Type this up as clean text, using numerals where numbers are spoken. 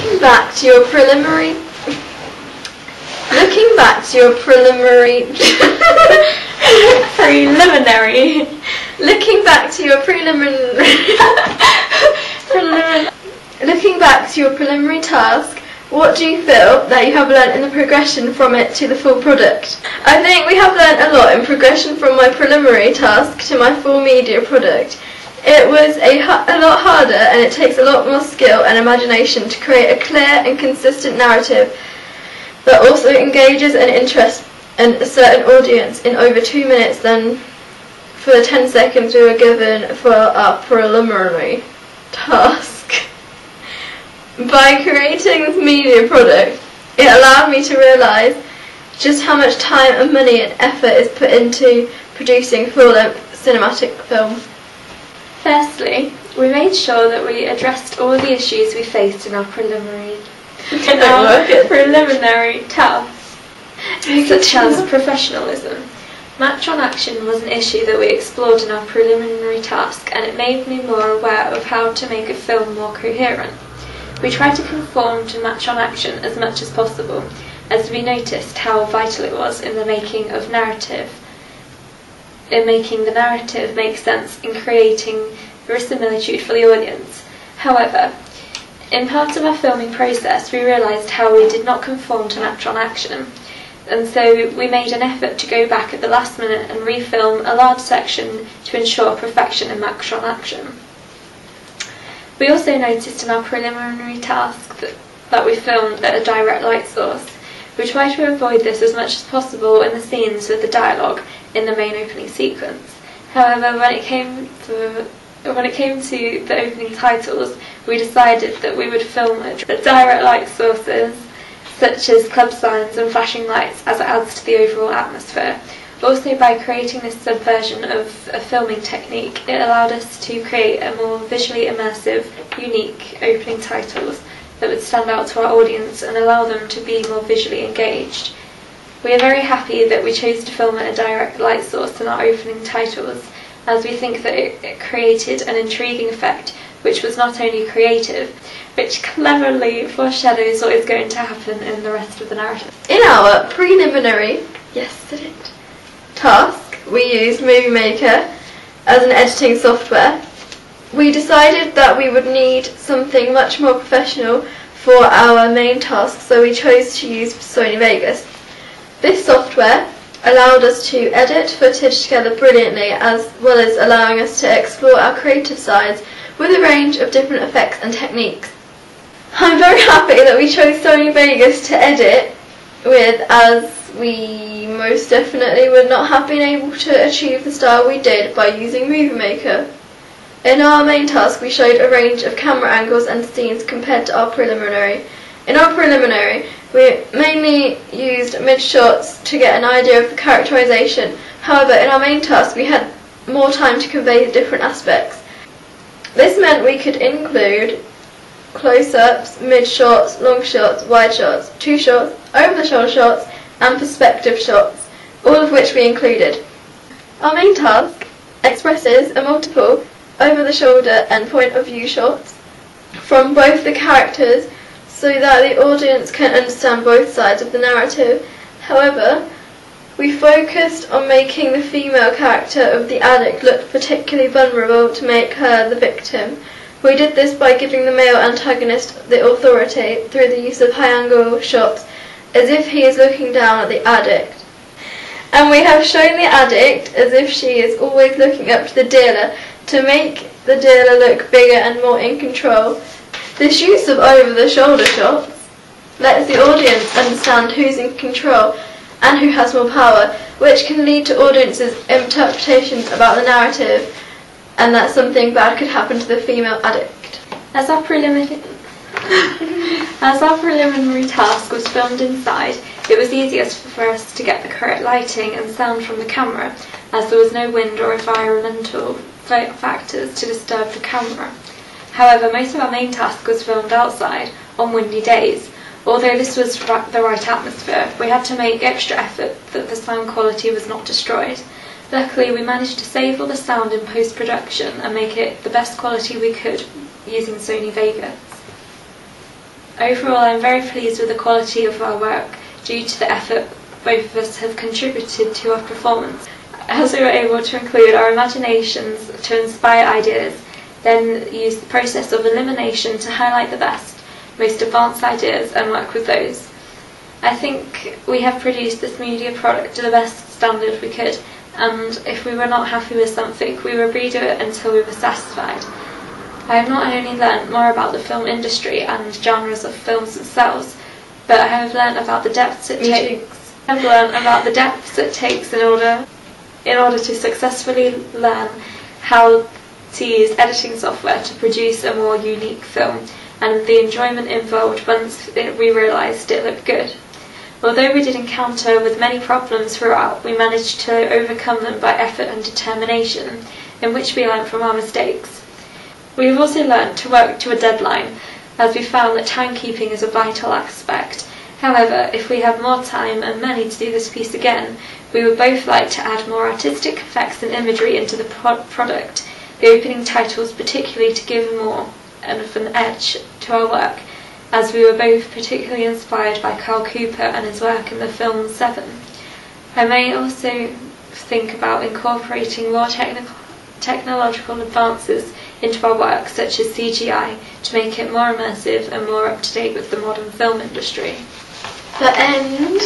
Looking back to your preliminary task, what do you feel that you have learnt in the progression from it to the full product? I think we have learnt a lot in progression from my preliminary task to my full media product. It was a lot harder, and it takes a lot more skill and imagination to create a clear and consistent narrative that also engages and interests a certain audience in over 2 minutes than for the 10 seconds we were given for our preliminary task. By creating this media product, it allowed me to realise just how much time and money and effort is put into producing full-length cinematic film. Firstly, we made sure that we addressed all the issues we faced in our preliminary task, such as professionalism. Match on action was an issue that we explored in our preliminary task, and it made me more aware of how to make a film more coherent. We tried to conform to match on action as much as possible, as we noticed how vital it was in the making of narrative. In making the narrative make sense in creating verisimilitude for the audience. However, in part of our filming process we realised how we did not conform to match on action, and so we made an effort to go back at the last minute and refilm a large section to ensure perfection in match on action. We also noticed in our preliminary task that we filmed at a direct light source. We tried to avoid this as much as possible in the scenes with the dialogue in the main opening sequence. However, when it came to the opening titles, we decided that we would film at direct light sources such as club signs and flashing lights, as it adds to the overall atmosphere. Also, by creating this subversion of a filming technique, it allowed us to create a more visually immersive, unique opening titles that would stand out to our audience and allow them to be more visually engaged. We are very happy that we chose to film at a direct light source in our opening titles, as we think that it created an intriguing effect which was not only creative, which cleverly foreshadows what is going to happen in the rest of the narrative. In our preliminary task, we used Movie Maker as an editing software. We decided that we would need something much more professional for our main task, so we chose to use Sony Vegas. This software allowed us to edit footage together brilliantly, as well as allowing us to explore our creative sides with a range of different effects and techniques. I'm very happy that we chose Sony Vegas to edit with, as we most definitely would not have been able to achieve the style we did by using Movie Maker. In our main task, we showed a range of camera angles and scenes compared to our preliminary. In our preliminary, we mainly used mid-shots to get an idea of the characterization. However, in our main task, we had more time to convey the different aspects. This meant we could include close-ups, mid-shots, long shots, wide shots, two shots, over-the-shoulder shots, and perspective shots, all of which we included. Our main task expresses a multiple over-the-shoulder and point-of-view shots from both the characters so that the audience can understand both sides of the narrative. However, we focused on making the female character of the addict look particularly vulnerable to make her the victim. We did this by giving the male antagonist the authority through the use of high-angle shots, as if he is looking down at the addict. And we have shown the addict as if she is always looking up to the dealer to make the dealer look bigger and more in control. This use of over-the-shoulder shots lets the audience understand who's in control and who has more power, which can lead to audiences' interpretations about the narrative and that something bad could happen to the female addict. As our preliminary task was filmed inside, it was easiest for us to get the correct lighting and sound from the camera, as there was no wind or environmental factors to disturb the camera. However, most of our main task was filmed outside on windy days. Although this was the right atmosphere, we had to make extra effort that the sound quality was not destroyed. Luckily, we managed to save all the sound in post-production and make it the best quality we could using Sony Vegas. Overall, I'm very pleased with the quality of our work due to the effort both of us have contributed to our performance, as we were able to include our imaginations to inspire ideas, then use the process of elimination to highlight the best, most advanced ideas and work with those. I think we have produced this media product to the best standard we could, and if we were not happy with something, we would redo it until we were satisfied. I have not only learnt more about the film industry and genres of films themselves, but I have learnt about the depths it takes. I've learnt about the depths it takes in order to successfully learn how to use editing software to produce a more unique film, and the enjoyment involved once we realised it looked good. Although we did encounter with many problems throughout, we managed to overcome them by effort and determination, in which we learnt from our mistakes. We have also learnt to work to a deadline, as we found that timekeeping is a vital aspect. However, if we had more time and money to do this piece again, we would both like to add more artistic effects and imagery into the product, the opening titles particularly to give more of an edge to our work, as we were both particularly inspired by Carl Cooper and his work in the film Seven. I may also think about incorporating more technological advances into our work, such as CGI, to make it more immersive and more up to date with the modern film industry. The end.